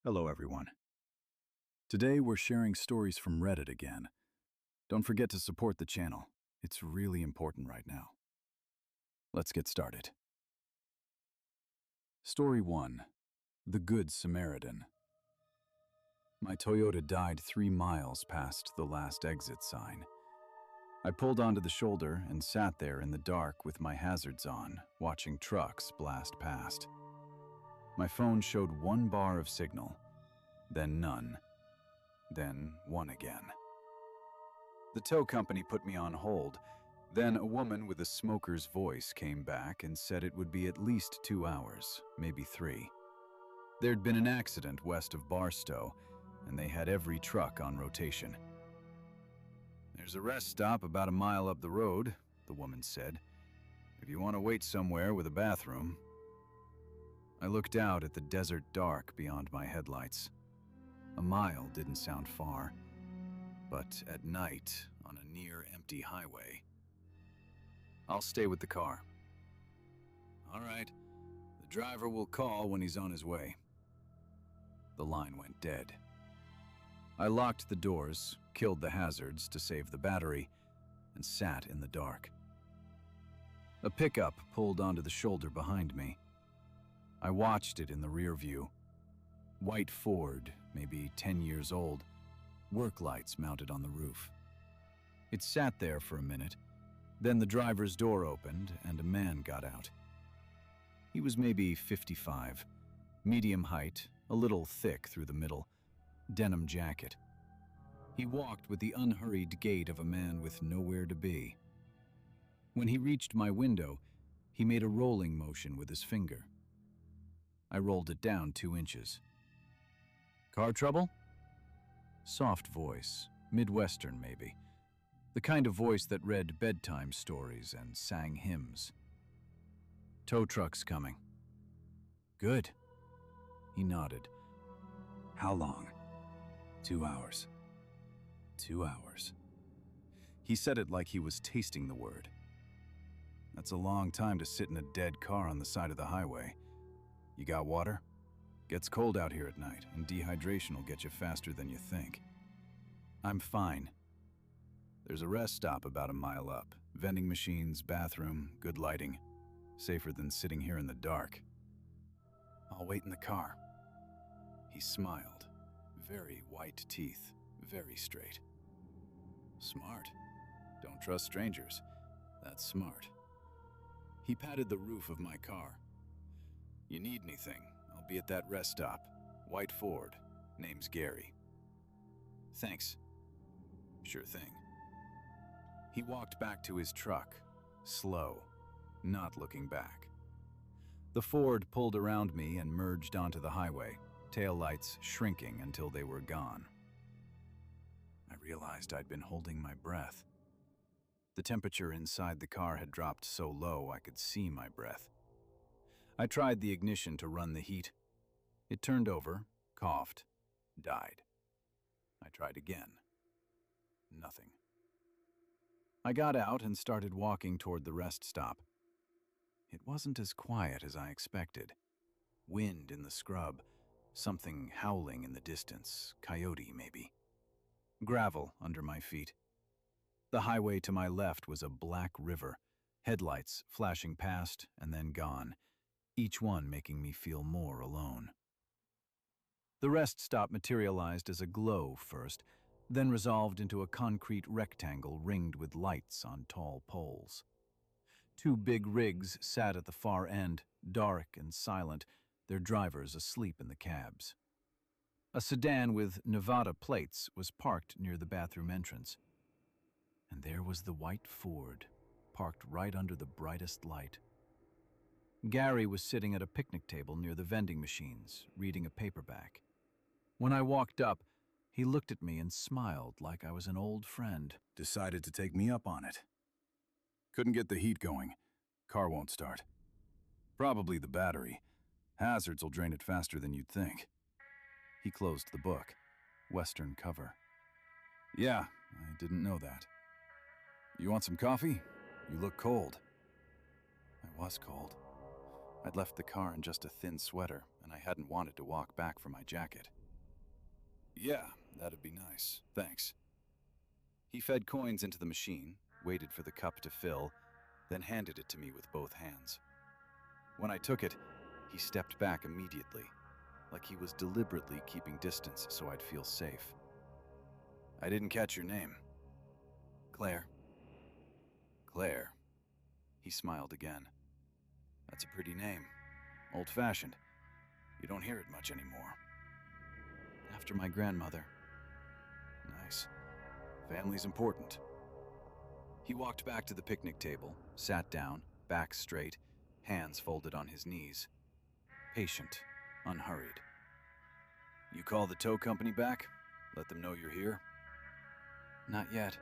Hello, everyone. Today we're sharing stories from Reddit again. Don't forget to support the channel. It's really important right now. Let's get started. Story 1. The Good Samaritan. My Toyota died 3 miles past the last exit sign. I pulled onto the shoulder and sat there in the dark with my hazards on, watching trucks blast past. My phone showed 1 bar of signal, then none, then 1 again. The tow company put me on hold. Then a woman with a smoker's voice came back and said it would be at least 2 hours, maybe 3. There'd been an accident west of Barstow, and they had every truck on rotation. "There's a rest stop about a mile up the road," the woman said, "if you want to wait somewhere with a bathroom." I looked out at the desert dark beyond my headlights. A mile didn't sound far, but at night, on a near-empty highway. "I'll stay with the car." "All right. The driver will call when he's on his way." The line went dead. I locked the doors, killed the hazards to save the battery, and sat in the dark. A pickup pulled onto the shoulder behind me. I watched it in the rear view. White Ford, maybe 10 years old, work lights mounted on the roof. It sat there for a minute, then the driver's door opened and a man got out. He was maybe 55, medium height, a little thick through the middle, denim jacket. He walked with the unhurried gait of a man with nowhere to be. When he reached my window, he made a rolling motion with his finger. I rolled it down 2 inches. "Car trouble?" Soft voice, Midwestern maybe. The kind of voice that read bedtime stories and sang hymns. "Tow truck's coming." "Good." He nodded. "How long?" 2 hours. 2 hours. He said it like he was tasting the word. "That's a long time to sit in a dead car on the side of the highway. You got water? Gets cold out here at night, and dehydration will get you faster than you think." "I'm fine." "There's a rest stop about a mile up. Vending machines, bathroom, good lighting. Safer than sitting here in the dark." "I'll wait in the car." He smiled. Very white teeth, very straight. "Smart. Don't trust strangers. That's smart." He patted the roof of my car. "You need anything, I'll be at that rest stop. White Ford. Name's Gary." "Thanks." "Sure thing." He walked back to his truck, slow, not looking back. The Ford pulled around me and merged onto the highway, taillights shrinking until they were gone. I realized I'd been holding my breath. The temperature inside the car had dropped so low I could see my breath. I tried the ignition to run the heat. It turned over, coughed, died. I tried again. Nothing. I got out and started walking toward the rest stop. It wasn't as quiet as I expected. Wind in the scrub, something howling in the distance, coyote maybe. Gravel under my feet. The highway to my left was a black river, headlights flashing past and then gone, each one making me feel more alone. The rest stop materialized as a glow first, then resolved into a concrete rectangle ringed with lights on tall poles. 2 big rigs sat at the far end, dark and silent, their drivers asleep in the cabs. A sedan with Nevada plates was parked near the bathroom entrance. And there was the white Ford, parked right under the brightest light. Gary was sitting at a picnic table near the vending machines, reading a paperback. When I walked up, he looked at me and smiled like I was an old friend. "Decided to take me up on it." "Couldn't get the heat going. Car won't start." "Probably the battery. Hazards will drain it faster than you'd think." He closed the book. Western cover. "Yeah, I didn't know that." "You want some coffee? You look cold." I was cold. I'd left the car in just a thin sweater, and I hadn't wanted to walk back for my jacket. "Yeah, that'd be nice, thanks." He fed coins into the machine, waited for the cup to fill, then handed it to me with both hands. When I took it, he stepped back immediately, like he was deliberately keeping distance so I'd feel safe. "I didn't catch your name." "Claire." "Claire." He smiled again. "That's a pretty name. Old-fashioned. You don't hear it much anymore." "After my grandmother." "Nice. Family's important." He walked back to the picnic table, sat down, back straight, hands folded on his knees. Patient, unhurried. "You call the tow company back? Let them know you're here?" "Not yet."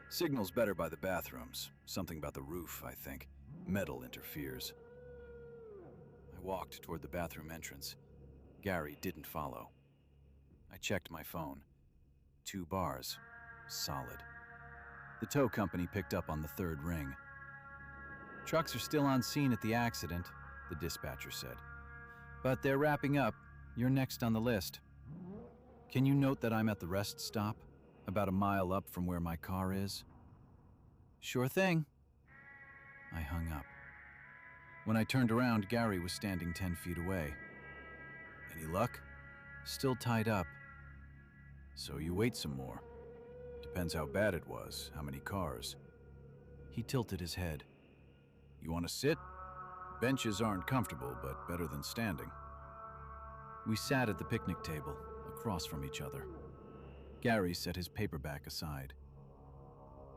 "Signal's better by the bathrooms. Something about the roof, I think. Metal interferes." I walked toward the bathroom entrance. Gary didn't follow. I checked my phone. 2 bars. Solid. The tow company picked up on the 3rd ring. "Trucks are still on scene at the accident," the dispatcher said. "But they're wrapping up. You're next on the list. Can you note that I'm at the rest stop, about a mile up from where my car is?" "Sure thing." I hung up. When I turned around, Gary was standing 10 feet away. "Any luck?" "Still tied up." "So you wait some more. Depends how bad it was, how many cars." He tilted his head. "You want to sit? Benches aren't comfortable, but better than standing." We sat at the picnic table, across from each other. Gary set his paperback aside.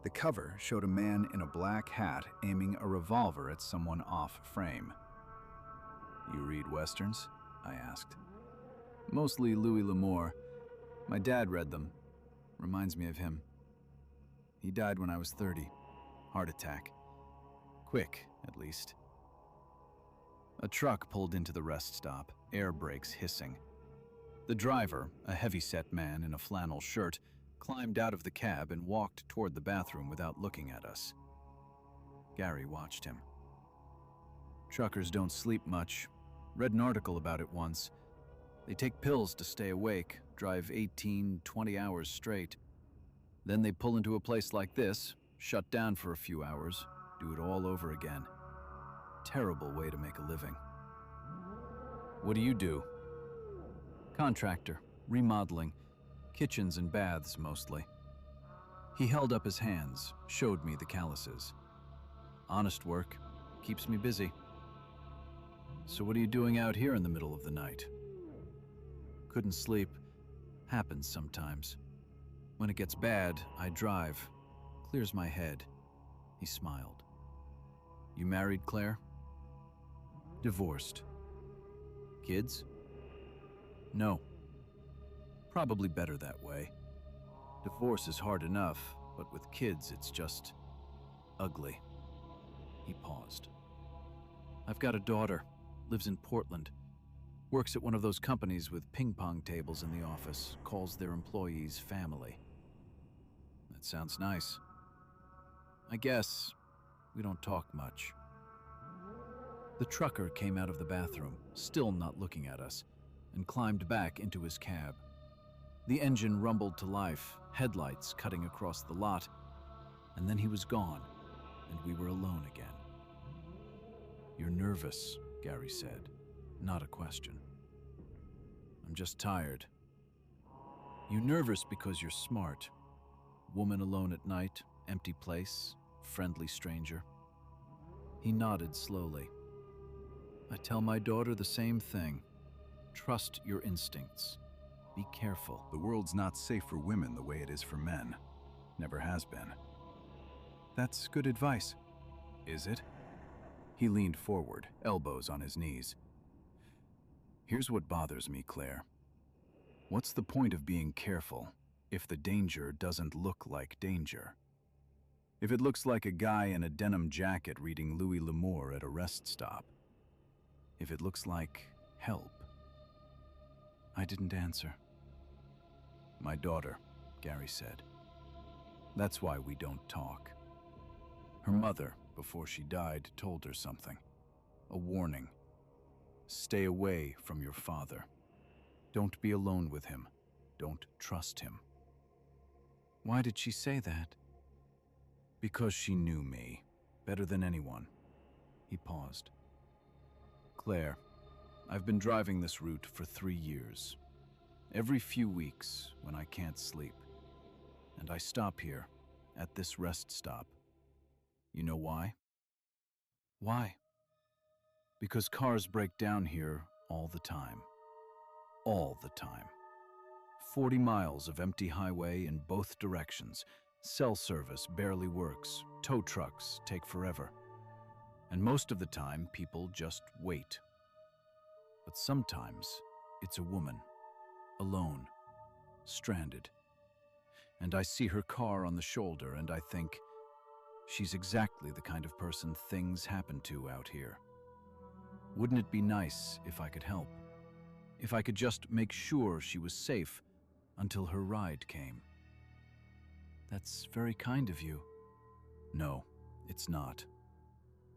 The cover showed a man in a black hat aiming a revolver at someone off frame. "You read westerns?" I asked. "Mostly Louis L'Amour. My dad read them. Reminds me of him. He died when I was 30. Heart attack. Quick, at least." A truck pulled into the rest stop, air brakes hissing. The driver, a heavy-set man in a flannel shirt, climbed out of the cab and walked toward the bathroom without looking at us. Gary watched him. "Truckers don't sleep much. Read an article about it once. They take pills to stay awake, drive 18, 20 hours straight. Then they pull into a place like this, shut down for a few hours, do it all over again. Terrible way to make a living." "What do you do?" "Contractor, remodeling, kitchens and baths mostly." He held up his hands, showed me the calluses. "Honest work, keeps me busy." "So what are you doing out here in the middle of the night?" "Couldn't sleep. Happens sometimes. When it gets bad, I drive. Clears my head." He smiled. "You married, Claire?" "Divorced." "Kids?" "No." "Probably better that way. Divorce is hard enough, but with kids it's just ugly." He paused. "I've got a daughter, lives in Portland. Works at one of those companies with ping-pong tables in the office, calls their employees family." "That sounds nice." "I guess. We don't talk much." The trucker came out of the bathroom, still not looking at us, and climbed back into his cab. The engine rumbled to life, headlights cutting across the lot, and then he was gone, and we were alone again. "You're nervous," Gary said, not a question. "I'm just tired." "You nervous because you're smart. Woman alone at night, empty place, friendly stranger." He nodded slowly. "I tell my daughter the same thing. Trust your instincts. Be careful." "The world's not safe for women the way it is for men. Never has been." "That's good advice." "Is it?" He leaned forward, elbows on his knees. "Here's what bothers me, Claire. What's the point of being careful if the danger doesn't look like danger? If it looks like a guy in a denim jacket reading Louis L'Amour at a rest stop? If it looks like help?" I didn't answer. "My daughter," Gary said. "That's why we don't talk. Her mother, before she died, told her something. a warning. Stay away from your father. Don't be alone with him. Don't trust him. Why did she say that? Because she knew me, better than anyone. He paused. Claire, I've been driving this route for 3 years. Every few weeks, when I can't sleep. And I stop here, at this rest stop. You know why? Why? Because cars break down here all the time. All the time. 40 miles of empty highway in both directions. Cell service barely works. Tow trucks take forever. And most of the time, people just wait. But sometimes, it's a woman. Alone. Stranded. And I see her car on the shoulder and I think, she's exactly the kind of person things happen to out here. Wouldn't it be nice if I could help? If I could just make sure she was safe until her ride came? That's very kind of you. No, it's not.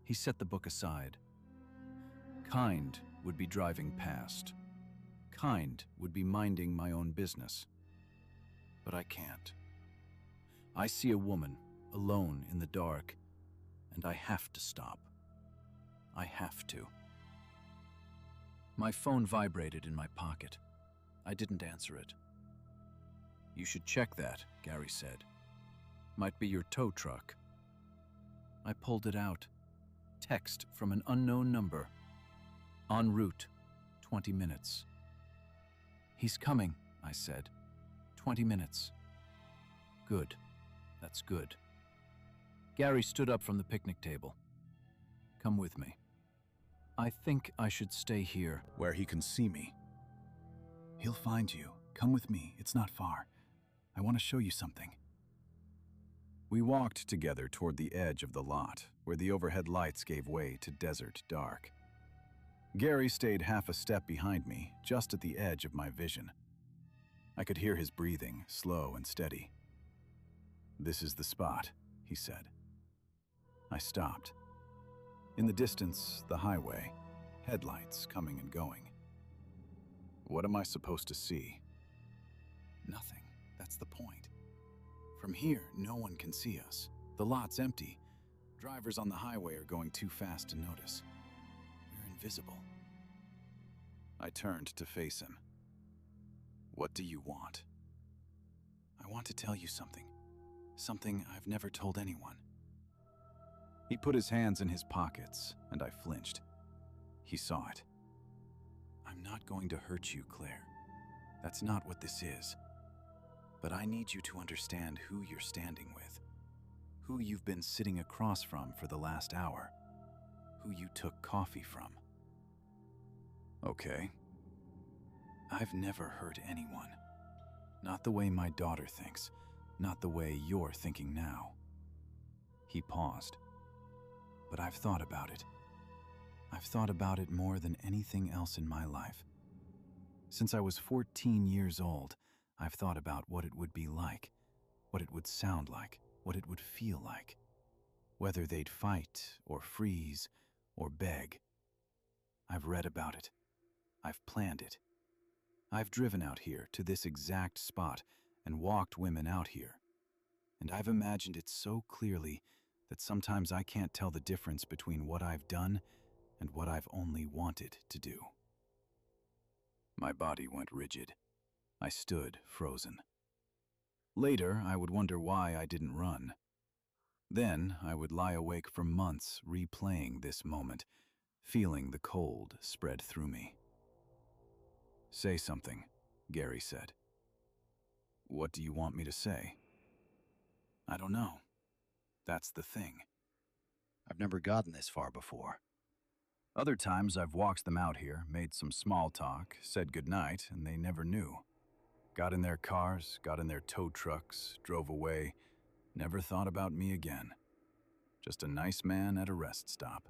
He set the book aside. Kind would be driving past. Kind would be minding my own business. But I can't. I see a woman, alone in the dark, and I have to stop. I have to. My phone vibrated in my pocket. I didn't answer it. You should check that, Gary said. Might be your tow truck. I pulled it out. Text from an unknown number. En route, 20 minutes. He's coming, I said. 20 minutes. Good. That's good. Gary stood up from the picnic table. Come with me. I think I should stay here, where he can see me. He'll find you. Come with me. It's not far. I want to show you something. We walked together toward the edge of the lot, where the overhead lights gave way to desert dark. Gary stayed half a step behind me, just at the edge of my vision. I could hear his breathing, slow and steady. This is the spot, he said. I stopped. In the distance, the highway, headlights coming and going. What am I supposed to see? Nothing. That's the point. From here, no one can see us. The lot's empty. Drivers on the highway are going too fast to notice. We're invisible. I turned to face him. What do you want? I want to tell you something. Something I've never told anyone. He put his hands in his pockets, and I flinched. He saw it. I'm not going to hurt you, Claire. That's not what this is. But I need you to understand who you're standing with. Who you've been sitting across from for the last hour. Who you took coffee from. Okay. I've never hurt anyone. Not the way my daughter thinks. Not the way you're thinking now. He paused. But I've thought about it. I've thought about it more than anything else in my life. Since I was 14 years old, I've thought about what it would be like, what it would sound like, what it would feel like. Whether they'd fight, or freeze, or beg. I've read about it. I've planned it. I've driven out here to this exact spot and walked women out here. And I've imagined it so clearly that sometimes I can't tell the difference between what I've done and what I've only wanted to do. My body went rigid. I stood frozen. Later, I would wonder why I didn't run. Then, I would lie awake for months replaying this moment, feeling the cold spread through me. Say something, Gary said. What do you want me to say? I don't know. That's the thing. I've never gotten this far before. Other times I've walked them out here, made some small talk, said goodnight, and they never knew. Got in their cars, got in their tow trucks, drove away, never thought about me again. Just a nice man at a rest stop.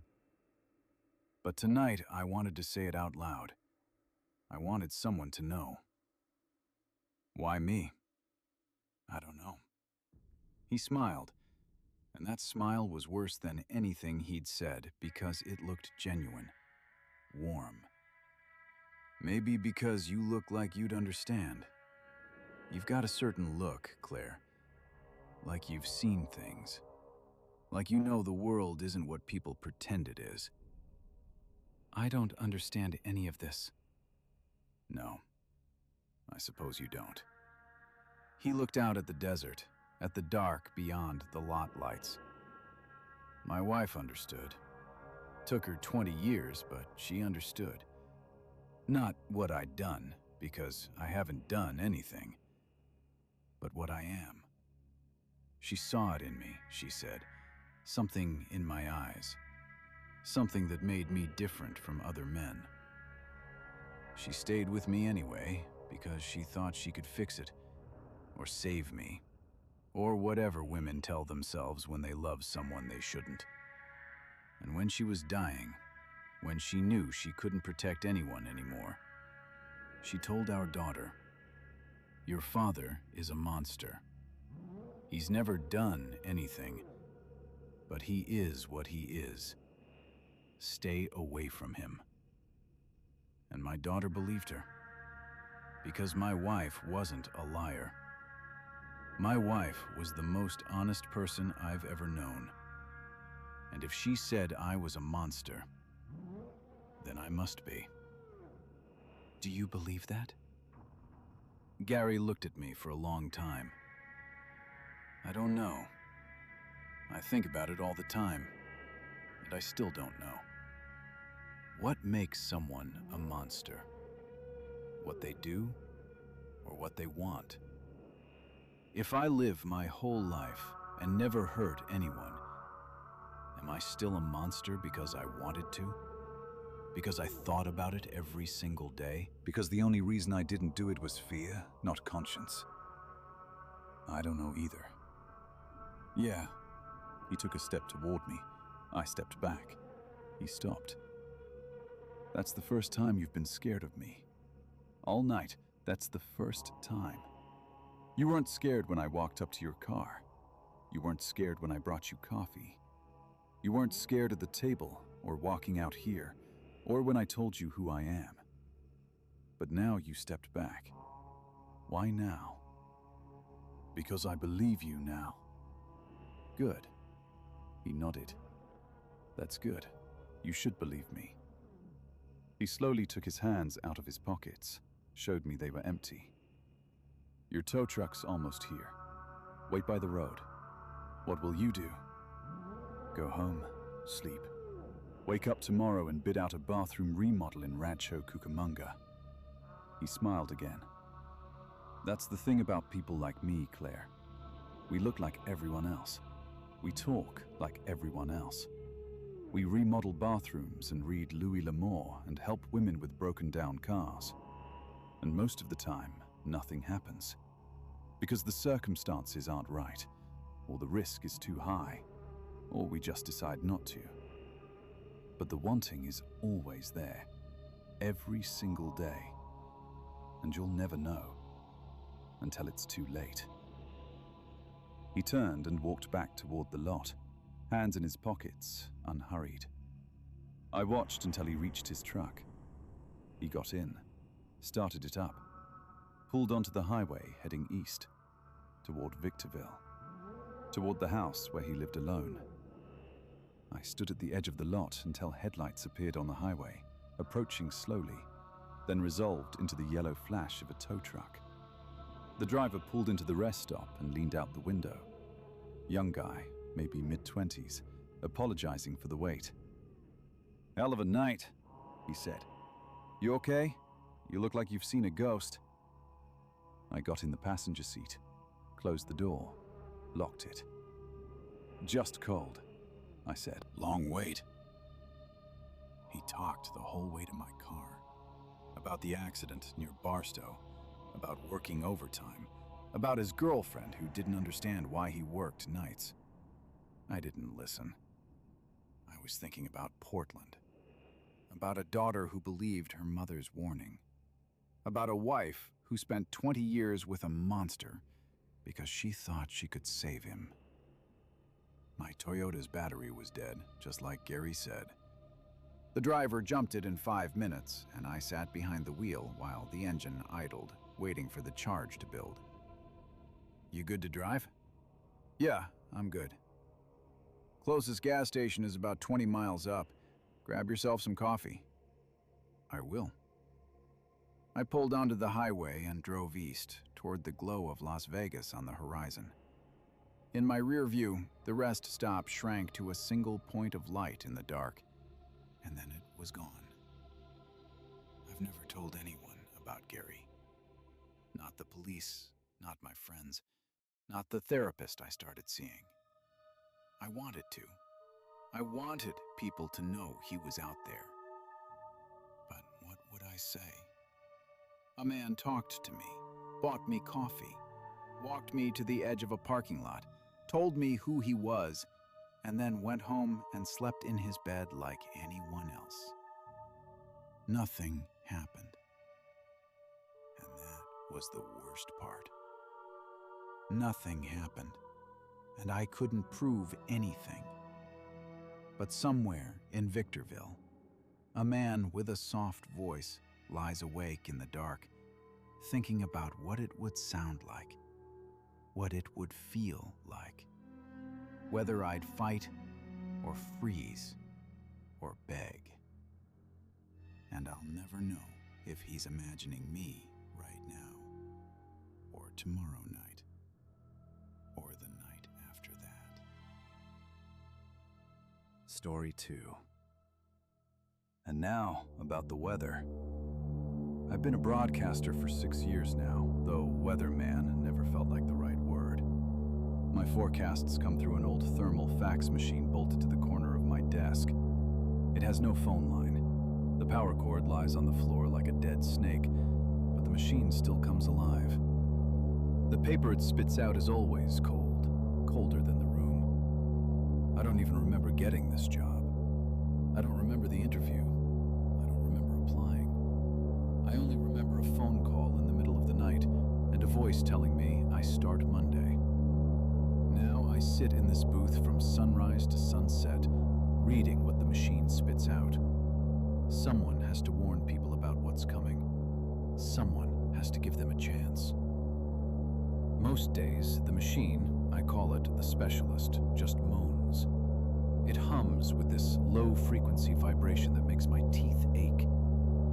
But tonight I wanted to say it out loud. I wanted someone to know. Why me? I don't know. He smiled, And that smile was worse than anything he'd said because it looked genuine, warm. Maybe because you look like you'd understand. You've got a certain look, Claire. Like you've seen things. Like you know the world isn't what people pretend it is. I don't understand any of this. No, I suppose you don't. He looked out at the desert, at the dark beyond the lot lights. My wife understood. Took her 20 years, but she understood. Not what I'd done, because I haven't done anything, but what I am. She saw it in me, she said, something in my eyes, something that made me different from other men. She stayed with me anyway, because she thought she could fix it, or save me, or whatever women tell themselves when they love someone they shouldn't. And when she was dying, when she knew she couldn't protect anyone anymore, she told our daughter, "Your father is a monster. He's never done anything, but he is what he is. Stay away from him." And my daughter believed her, because my wife wasn't a liar. My wife was the most honest person I've ever known. And if she said I was a monster, then I must be. Do you believe that? Gary looked at me for a long time. I don't know. I think about it all the time, and I still don't know. What makes someone a monster? What they do, or what they want? If I live my whole life and never hurt anyone, am I still a monster because I wanted to? Because I thought about it every single day? Because the only reason I didn't do it was fear, not conscience? I don't know either. Yeah, he took a step toward me. I stepped back. He stopped. That's the first time you've been scared of me. All night, that's the first time. You weren't scared when I walked up to your car. You weren't scared when I brought you coffee. You weren't scared at the table or walking out here, or when I told you who I am. But now you stepped back. Why now? Because I believe you now. Good. He nodded. That's good. You should believe me. He slowly took his hands out of his pockets, showed me they were empty. Your tow truck's almost here. Wait by the road. What will you do? Go home, sleep. Wake up tomorrow and bid out a bathroom remodel in Rancho Cucamonga. He smiled again. That's the thing about people like me, Claire. We look like everyone else. We talk like everyone else. We remodel bathrooms and read Louis L'Amour and help women with broken down cars. And most of the time, nothing happens. Because the circumstances aren't right, or the risk is too high, or we just decide not to. But the wanting is always there, every single day. And you'll never know, until it's too late. He turned and walked back toward the lot, hands in his pockets, unhurried. I watched until he reached his truck. He got in, started it up, pulled onto the highway heading east, toward Victorville, toward the house where he lived alone. I stood at the edge of the lot until headlights appeared on the highway, approaching slowly, then resolved into the yellow flash of a tow truck. The driver pulled into the rest stop and leaned out the window. Young guy, maybe mid-20s, apologizing for the wait. "Hell of a night," he said. "You okay? You look like you've seen a ghost." I got in the passenger seat, closed the door, locked it. "Just cold," I said. "Long wait." He talked the whole way to my car. About the accident near Barstow, about working overtime, about his girlfriend who didn't understand why he worked nights. I didn't listen. I was thinking about Portland. About a daughter who believed her mother's warning. About a wife who spent 20 years with a monster because she thought she could save him. My Toyota's battery was dead, just like Gary said. The driver jumped it in 5 minutes, and I sat behind the wheel while the engine idled, waiting for the charge to build. You good to drive? Yeah, I'm good. Closest gas station is about 20 miles up. Grab yourself some coffee. I will. I pulled onto the highway and drove east, toward the glow of Las Vegas on the horizon. In my rear view, the rest stop shrank to a single point of light in the dark, and then it was gone. I've never told anyone about Gary. Not the police, not my friends, not the therapist I started seeing. I wanted to. I wanted people to know he was out there. But what would I say? A man talked to me, bought me coffee, walked me to the edge of a parking lot, told me who he was, and then went home and slept in his bed like anyone else. Nothing happened. And that was the worst part. Nothing happened, and I couldn't prove anything. But somewhere in Victorville, a man with a soft voice lies awake in the dark, thinking about what it would sound like, what it would feel like, whether I'd fight or freeze or beg. And I'll never know if he's imagining me right now, or tomorrow night, or the night after that. Story 2. And now, about the weather. I've been a broadcaster for 6 years now, though weatherman never felt like the right word. My forecasts come through an old thermal fax machine bolted to the corner of my desk. It has no phone line. The power cord lies on the floor like a dead snake, but the machine still comes alive. The paper it spits out is always cold, colder than the room. I don't even remember getting this job. I don't remember the interview. I don't remember applying. I only remember a phone call in the middle of the night and a voice telling me I start Monday. Now I sit in this booth from sunrise to sunset, reading what the machine spits out. Someone has to warn people about what's coming. Someone has to give them a chance. Most days, the machine, I call it the specialist, just moans. It hums with this low-frequency vibration that makes my teeth ache,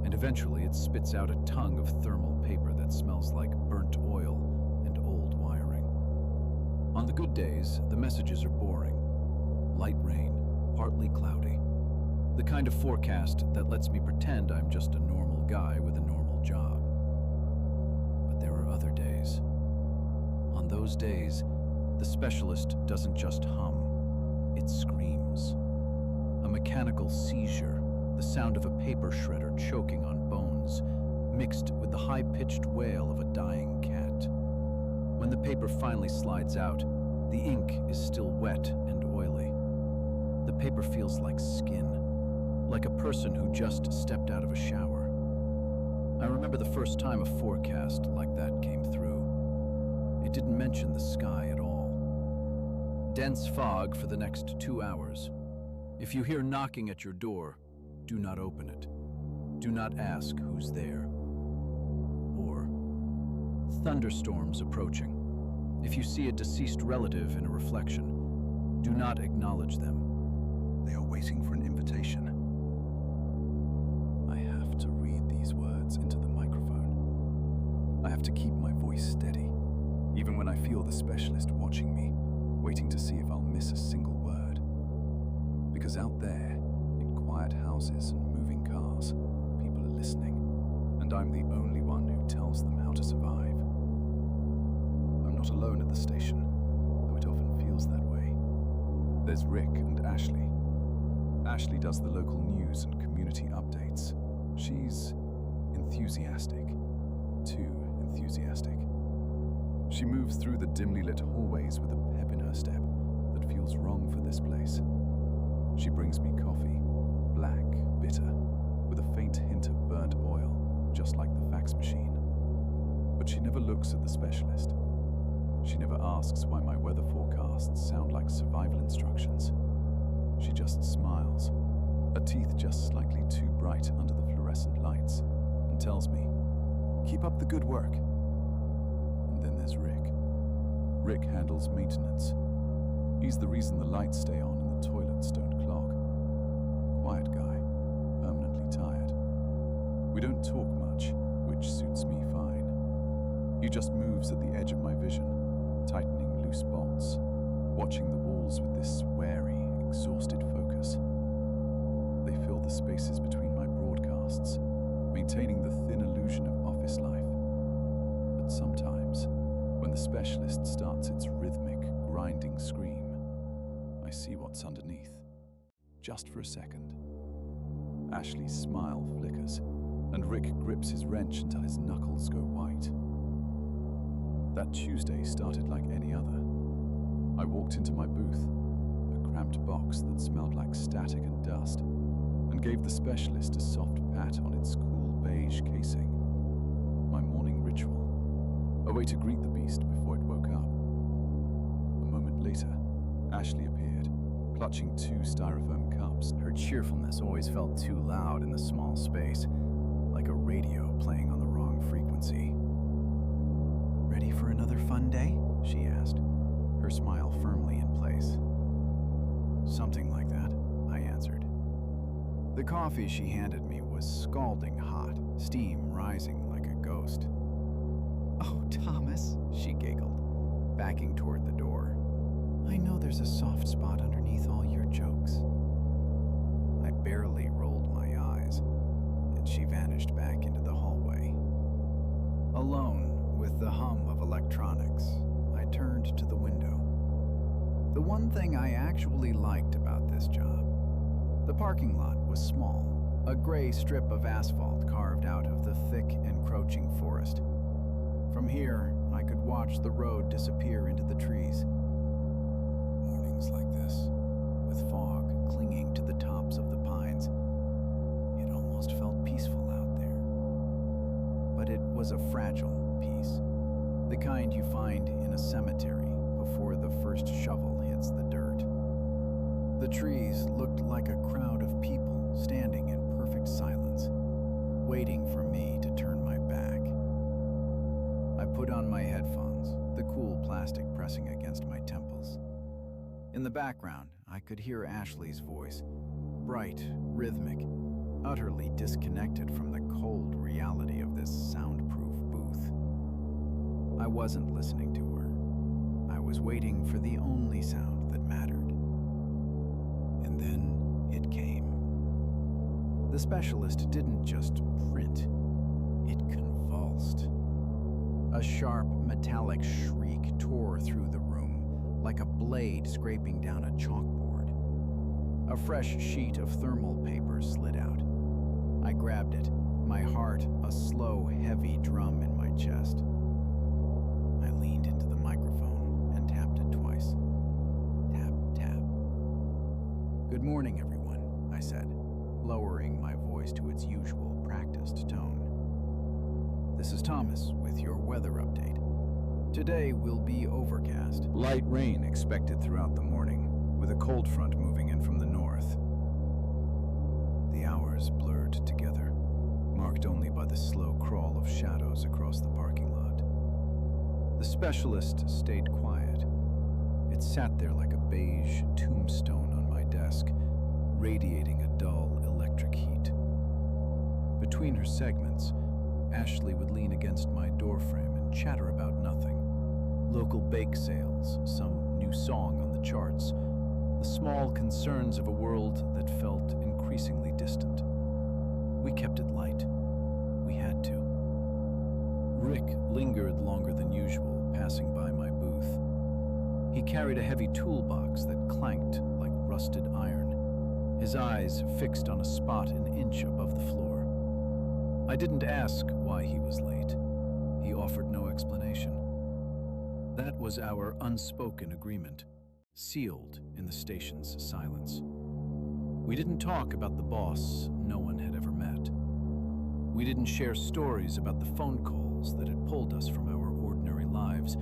and eventually it spits out a tongue of thermal paper that smells like burnt oil and old wiring. On the good days, the messages are boring. Light rain, partly cloudy. The kind of forecast that lets me pretend I'm just a normal guy with a normal job. But there are other days. On those days, the specialist doesn't just hum, it screams. A mechanical seizure, the sound of a paper shredder choking on bones, mixed with the high-pitched wail of a dying cat. When the paper finally slides out, the ink is still wet and oily. The paper feels like skin, like a person who just stepped out of a shower. I remember the first time a forecast like that came through. It didn't mention the sky at all. Dense fog for the next 2 hours. If you hear knocking at your door, do not open it. Do not ask who's there. Or, thunderstorms approaching. If you see a deceased relative in a reflection, do not acknowledge them. They are waiting for an invitation. I have to read these words into the microphone. I have to keep my voice steady, even when I feel the specialist watching me, waiting to see if I'll miss a single word. Because out there, in quiet houses and moving cars, people are listening, and I'm the only one who tells them how to survive. I'm not alone at the station, though it often feels that way. There's Rick and Ashley. Ashley does the local news and community updates. She's enthusiastic. Too enthusiastic. She moves through the dimly lit hallways with a pep in her step that feels wrong for this place. She brings me coffee, black, bitter, with a faint hint of burnt oil, just like the fax machine. But she never looks at the specialist. She never asks why my weather forecasts sound like survival instructions. She just smiles, her teeth just slightly too bright under the fluorescent lights, and tells me, "Keep up the good work." And then there's Rick. Rick handles maintenance. He's the reason the lights stay on and the toilets don't clog. Quiet guy, permanently tired. We don't talk much, which suits me fine. He just moves at the edge of my vision, tightening loose bolts, watching the walls with this wary, exhausted focus. They fill the spaces between my broadcasts, maintaining the thin illusion of office life. But sometimes, when the specialist starts its rhythmic, grinding scream, I see what's underneath, just for a second. Ashley's smile flickers, and Rick grips his wrench until his knuckles go white. That Tuesday started like any other. I walked into my booth, a cramped box that smelled like static and dust, and gave the specialist a soft pat on its cool beige casing. My morning ritual, a way to greet the beast before it woke up. A moment later, Ashley appeared, clutching 2 styrofoam cups. Her cheerfulness always felt too loud in the small space, like a radio playing on the wrong frequency. "Ready for another fun day?" she asked, her smile firmly in place. "Something like that," I answered. The coffee she handed me was scalding hot, steam rising like a ghost. "Oh, Thomas," she giggled, backing toward the door. "I know there's a soft spot underneath all your jokes." I barely rolled my eyes, and she vanished back into the hallway. Alone, with the hum of electronics, I turned to the window. The one thing I actually liked about this job: the parking lot was small, a gray strip of asphalt carved out of the thick, encroaching forest. From here, I could watch the road disappear into the trees. Mornings like this, with fog clinging to the tops of the pines, it almost felt peaceful out there. But it was a fragile peace, the kind you find in a cemetery before the first shovel hits the dirt. The trees looked like a crowd of people standing in perfect silence, waiting for me to turn my back. I put on my headphones, the cool plastic pressing against my temples. In the background, I could hear Ashley's voice, bright, rhythmic, utterly disconnected from the cold reality of this soundproof booth. I wasn't listening to her. I was waiting for the only sound that mattered. And then it came. The specialist didn't just print, it convulsed. A sharp, metallic shriek tore through the room, like a blade scraping down a chalkboard. A fresh sheet of thermal paper slid out. I grabbed it, my heart a slow, heavy drum in my chest. I leaned into the microphone and tapped it twice. Tap, tap. "Good morning, everyone," I said, lowering my voice to its usual practiced tone. "This is Thomas with your weather update. Today will be overcast. Light rain expected throughout the morning, with a cold front moving in from the north." The hours blurred together, marked only by the slow crawl of shadows across the parking lot. The specialist stayed quiet. It sat there like a beige tombstone on my desk, radiating a dull electric heat. Between her segments, Ashley would lean against my doorframe and chatter about nothing. Local bake sales, some new song on the charts, the small concerns of a world that felt increasingly distant. We kept it light. We had to. Rick lingered longer than usual, passing by my booth. He carried a heavy toolbox that clanked like rusted iron, his eyes fixed on a spot an inch above the floor. I didn't ask why he was late. He offered no explanation. That was our unspoken agreement, sealed in the station's silence. We didn't talk about the boss no one had ever met. We didn't share stories about the phone calls that had pulled us from our ordinary lives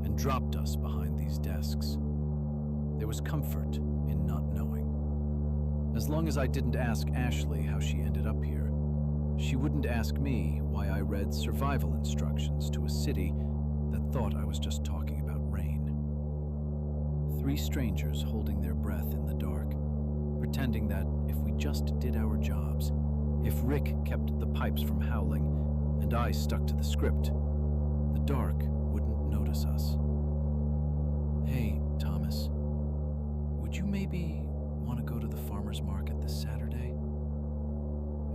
and dropped us behind these desks. There was comfort in not knowing. As long as I didn't ask Ashley how she ended up here, she wouldn't ask me why I read survival instructions to a city that thought I was just talking about rain. 3 strangers holding their breath in the dark, pretending that if we just did our jobs, if Rick kept the pipes from howling and I stuck to the script, the dark wouldn't notice us. Hey, Thomas, would you maybe want to go to the farmer's market this Saturday?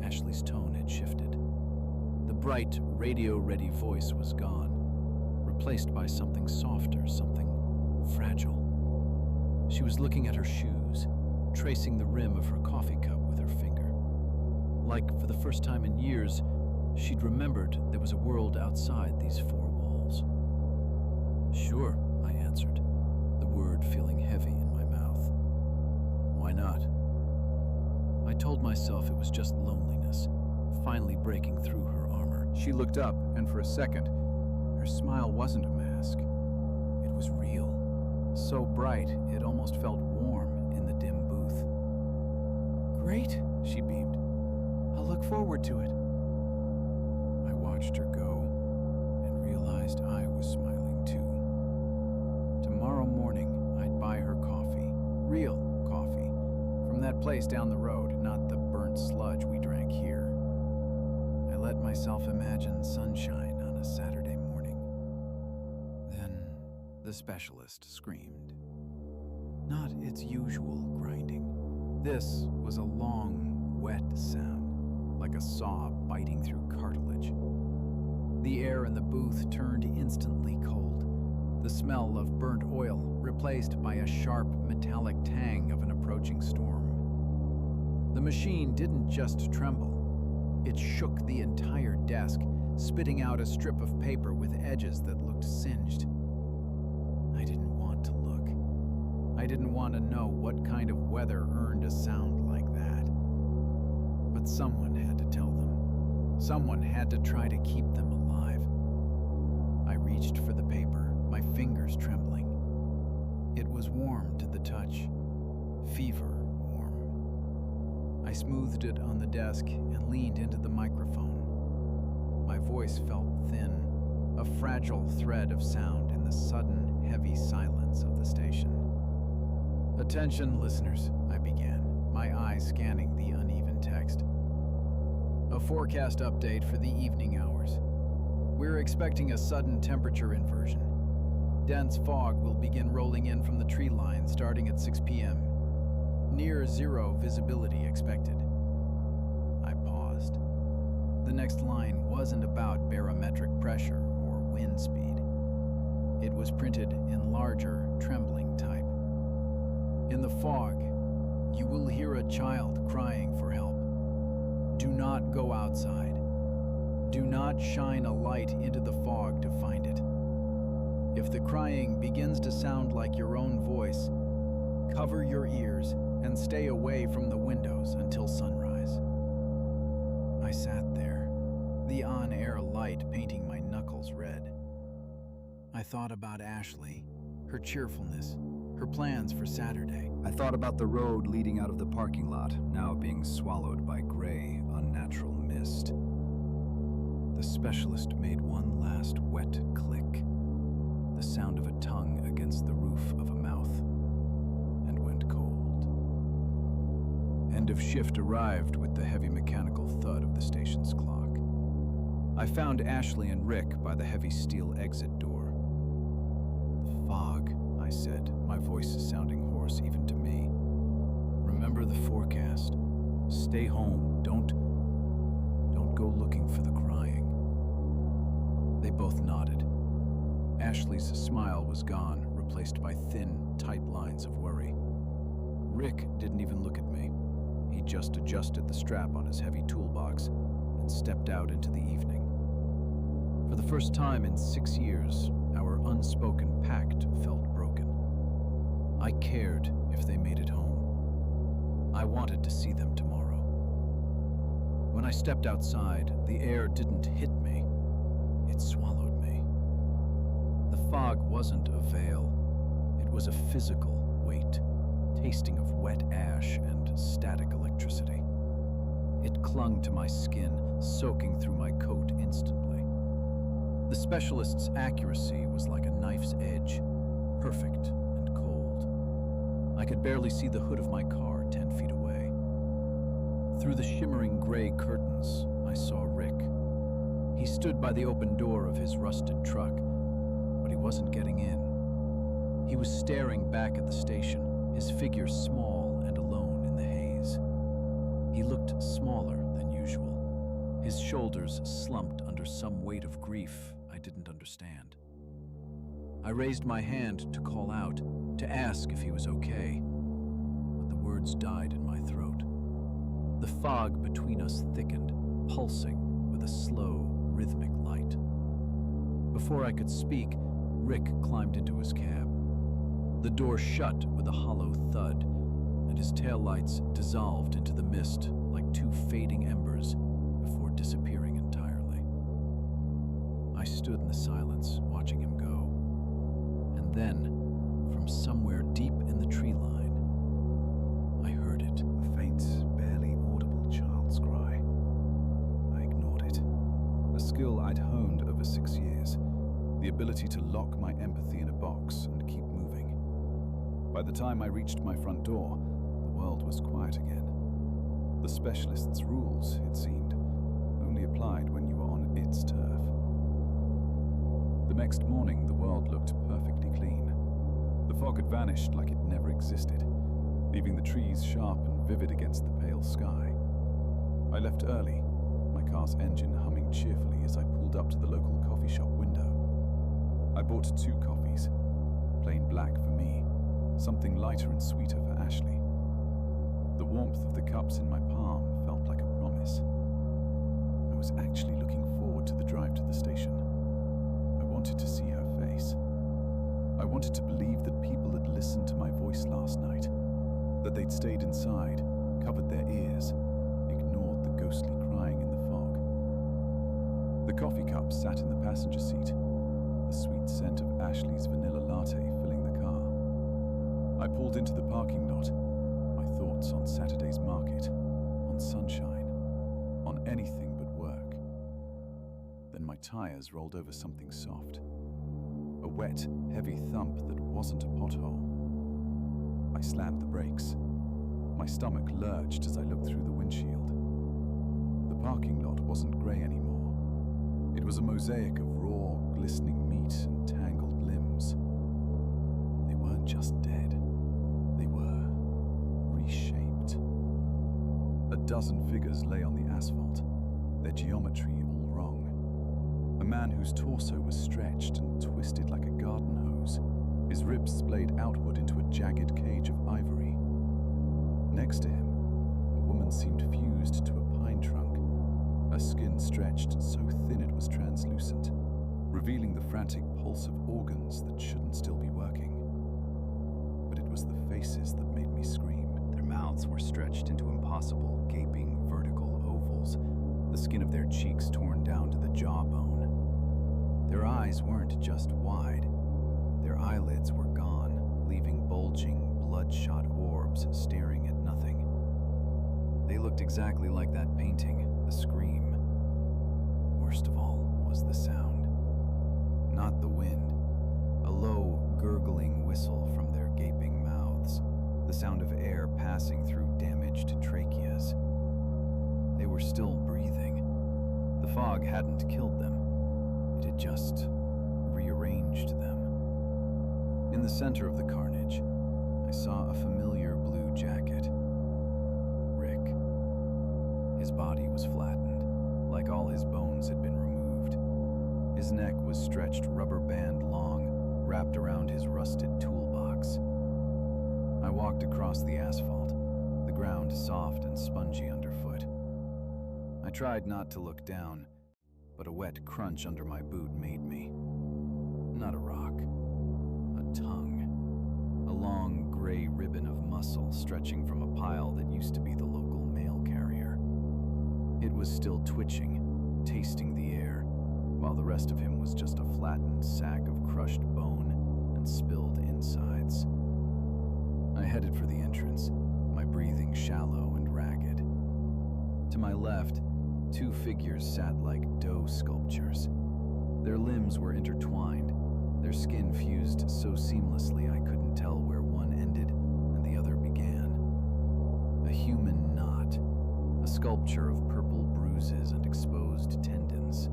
Ashley's tone had shifted. The bright, radio-ready voice was gone, replaced by something softer, something fragile. She was looking at her shoes, tracing the rim of her coffee cup with her finger. Like for the first time in years, she'd remembered there was a world outside these 4 walls. Sure, I answered, the word feeling heavy in my mouth. Why not? I told myself it was just loneliness, finally breaking through her armor. She looked up, and for a second, her smile wasn't a mask. It was real. So bright, it almost felt warm in the dim booth. Great, she beamed. I'll look forward to it. I watched her go and realized I was smiling too. Tomorrow morning, I'd buy her coffee, real coffee, from that place down the road, not the burnt sludge we drank here. I let myself imagine sunshine on a Saturday morning. Then the specialist screamed. Not its usual grinding. This was a long, wet sound, like a saw biting through cartilage. The air in the booth turned instantly cold, the smell of burnt oil replaced by a sharp, metallic tang of an approaching storm. The machine didn't just tremble. It shook the entire desk, spitting out a strip of paper with edges that looked singed. I didn't want to look. I didn't want to know what kind of weather earned a sound like that. But someone had to tell them. Someone had to try to keep them alive. I reached for the paper, my fingers trembling. It was warm to the touch, fever warm. I smoothed it on the desk and leaned into the microphone. My voice felt thin, a fragile thread of sound in the sudden, heavy silence of the station. Attention, listeners, I began, my eyes scanning the uneven text. A forecast update for the evening hours. We're expecting a sudden temperature inversion. Dense fog will begin rolling in from the tree line starting at 6 p.m. Near zero visibility expected. I paused. The next line wasn't about barometric pressure or wind speed. It was printed in larger, trembling type. In the fog, you will hear a child crying for help. Do not go outside. Do not shine a light into the fog to find it. If the crying begins to sound like your own voice, cover your ears and stay away from the windows until sunrise. I sat there, the on-air light painting my knuckles red. I thought about Ashley, her cheerfulness, her plans for Saturday. I thought about the road leading out of the parking lot, now being swallowed by gray, unnatural mist. The specialist made one last wet click, the sound of a tongue against the roof of a mouth, and went cold. End of shift arrived with the heavy mechanical thud of the station's clock. I found Ashley and Rick by the heavy steel exit door. Fog, I said, my voice sounding hoarse even to me. Remember the forecast. Stay home. Don't go looking for the crying. They both nodded. Ashley's smile was gone, replaced by thin, tight lines of worry. Rick didn't even look at me. He just adjusted the strap on his heavy toolbox and stepped out into the evening. For the first time in 6 years, our unspoken pact felt broken. I cared if they made it home. I wanted to see them tomorrow. When I stepped outside, the air didn't hit me. It swallowed me. The fog wasn't a veil. It was a physical weight, tasting of wet ash and static electricity. It clung to my skin, soaking through my coat instantly. The specialist's accuracy was like a knife's edge, perfect and cold. I could barely see the hood of my car 10 feet away. Through the shimmering gray curtains, I saw Rick. He stood by the open door of his rusted truck, but he wasn't getting in. He was staring back at the station, his figure small and alone in the haze. He looked smaller than usual, his shoulders slumped under some weight of grief I didn't understand. I raised my hand to call out, to ask if he was okay, but the words died in my throat. The fog between us thickened, pulsing with a slow, rhythmic light. Before I could speak, Rick climbed into his cab. The door shut with a hollow thud, and his taillights dissolved into the mist like two fading embers before disappearing entirely. I stood in the silence, watching him go. And then, from somewhere deep in the tree line, I heard it. A faint, barely audible child's cry. I ignored it. A skill I'd honed over 6 years. The ability to lock my empathy in a box and keep moving. By the time I reached my front door, the world was quiet again. The specialist's rules, it seemed, only applied when you were on its turf. The next morning, the world looked perfectly clean. The fog had vanished like it never existed, leaving the trees sharp and vivid against the pale sky. I left early, my car's engine humming cheerfully as I pulled up to the local coffee shop window. I bought 2 coffees, plain black for me, something lighter and sweeter for Ashley. The warmth of the cups in my palm felt like a promise. I was actually looking forward to the drive to the station. I wanted to see her face. I wanted to believe that people had listened to my voice last night, that they'd stayed inside, covered their ears, ignored the ghostly crying in the fog. The coffee cup sat in the passenger seat, the sweet scent of Ashley's vanilla latte filling the car. I pulled into the parking lot, my thoughts on Saturday's market, on sunshine, on anything but work. Then my tires rolled over something soft. A wet, heavy thump that wasn't a pothole. I slammed the brakes. My stomach lurched as I looked through the windshield. The parking lot wasn't grey anymore. It was a mosaic of raw, glistening meat and tangled limbs. They weren't just dead. They were reshaped. A dozen figures lay on the asphalt, their geometry all wrong. A man whose torso was stretched and twisted like a garden hose, his ribs splayed outward into a jagged cage of ivory. Next to him, a woman seemed fused to a pine trunk, her skin stretched so thin it was translucent, revealing the frantic pulse of organs that shouldn't still be working. But it was the faces that made me scream. Their mouths were stretched into impossible, gaping, vertical ovals, the skin of their cheeks torn down to the jawbone. Their eyes weren't just wide. Their eyelids were gone, leaving bulging, bloodshot orbs staring at nothing. They looked exactly like that painting, The Scream. Worst of all was the sound. Not the wind. A low, gurgling whistle from their gaping mouths, the sound of air passing through damaged tracheas. They were still breathing. The fog hadn't killed them. It had just rearranged them. In the center of the carnage, I saw a familiar blue jacket. Rick. His body was flattened, like all his bones had been removed. His neck was stretched rubber band long, wrapped around his rusted toolbox. I walked across the asphalt, the ground soft and spongy underfoot. I tried not to look down, but a wet crunch under my boot made me. Not a rock, a tongue. A long gray ribbon of muscle stretching from a pile that used to be the local mail carrier. It was still twitching, tasting the air, while the rest of him was just a flattened sack of crushed bone my left, two figures sat like dough sculptures. Their limbs were intertwined, their skin fused so seamlessly I couldn't tell where one ended and the other began. A human knot, a sculpture of purple bruises and exposed tendons.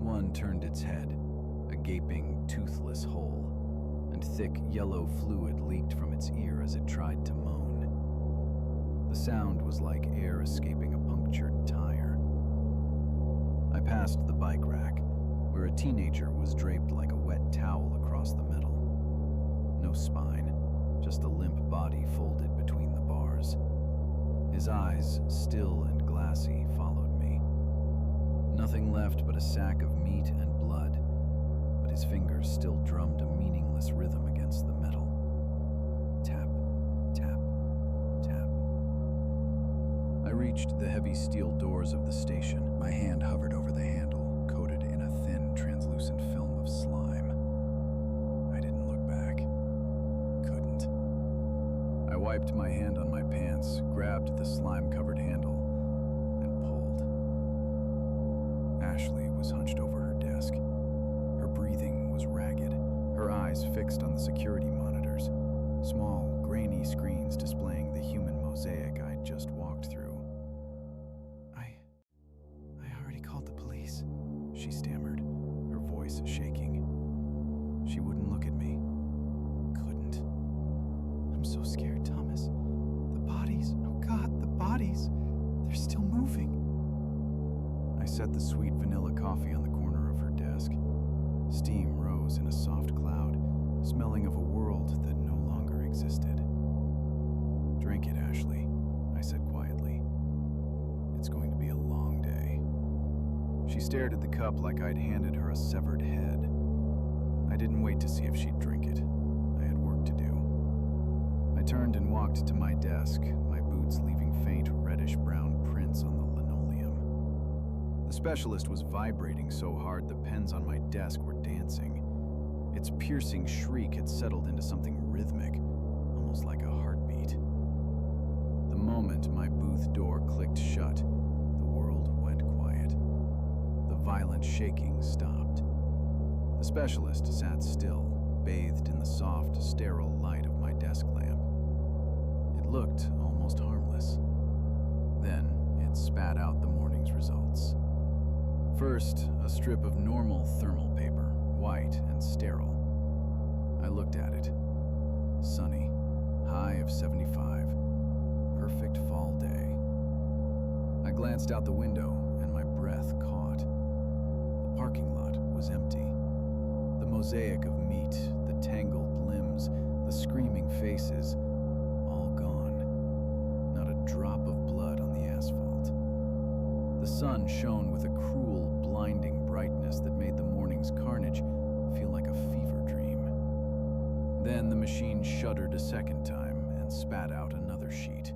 One turned its head, a gaping, toothless hole, and thick yellow fluid leaked from its ear as it tried to moan. The sound was like air escaping a punctured tire. I passed the bike rack, where a teenager was draped like a wet towel across the metal. No spine, just a limp body folded between the bars. His eyes, still and glassy, followed me. Nothing left but a sack of meat and blood, but his fingers still drummed a meaningless rhythm against the metal. Tap, tap, tap. I reached the heavy steel doors of the station. My hand hovered over the handle, coated in a thin, translucent film of slime. I didn't look back. Couldn't. I wiped my hand on my pants, grabbed the slime-covered handle, and pulled. Ashley was hunched over her desk. Her breathing was ragged, her eyes fixed on the security monitors, small, grainy screens displaying the human mosaic I'd just walked through. I already called the police, she stammered, her voice shaking. She wouldn't look at me. Couldn't. I'm so scared, Thomas. The bodies, oh God, the bodies. They're still moving. I set the sweet vanilla coffee on the corner of her desk. Steam rose in a soft cloud, smelling of a world that no longer existed. Drink it, Ashley, I said quietly. It's going to be a long day. She stared at the cup like I'd handed her a severed head. I didn't wait to see if she'd drink it. I had work to do. I turned and walked to my desk, my boots leaving faint reddish-brown prints on the linoleum. The specialist was vibrating so hard the pens on my desk were dancing. Its piercing shriek had settled into something rhythmic, almost like a heartbeat. The moment my booth door clicked shut, the world went quiet. The violent shaking stopped. The specialist sat still, bathed in the soft, sterile light of my desk lamp. It looked almost harmless. Then it spat out the morning's results. First, a strip of normal thermal paper, white and sterile. I looked at it. Sunny, high of 75. Perfect fall day. I glanced out the window and my breath caught. The parking lot was empty. The mosaic of meat, the tangled limbs, the screaming faces, all gone. Not a drop of blood on the asphalt. The sun shone with a cruel, blinding brightness that made the morning's carnage feel like a fever dream. Then the machine shuddered a second time and spat out another sheet.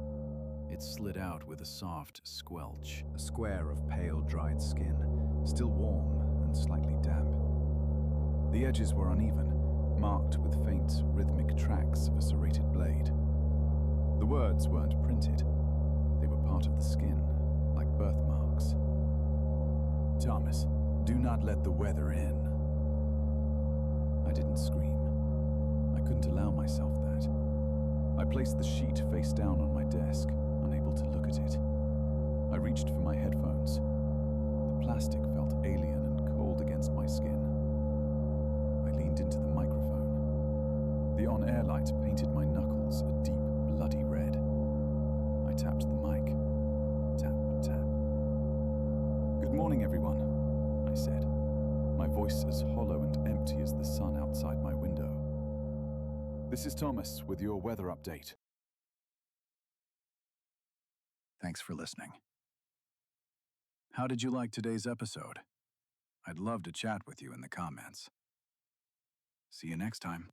It slid out with a soft squelch, a square of pale, dried skin, still warm and slightly damp. The edges were uneven, marked with faint, rhythmic tracks of a serrated blade. The words weren't printed. They were part of the skin, like birthmarks. Thomas, do not let the weather in. I didn't scream. I couldn't allow myself that. I placed the sheet face down on my desk, unable to look at it. I reached for my headphones. The plastic felt alien and cold against my skin. I leaned into the microphone. The on-air light painted my knuckles a deep, bloody red. I tapped the mic. Tap, tap. Good morning, everyone, I said, my voice as hollow and empty as the sun outside my window. This is Thomas with your weather update. Thanks for listening. How did you like today's episode? I'd love to chat with you in the comments. See you next time.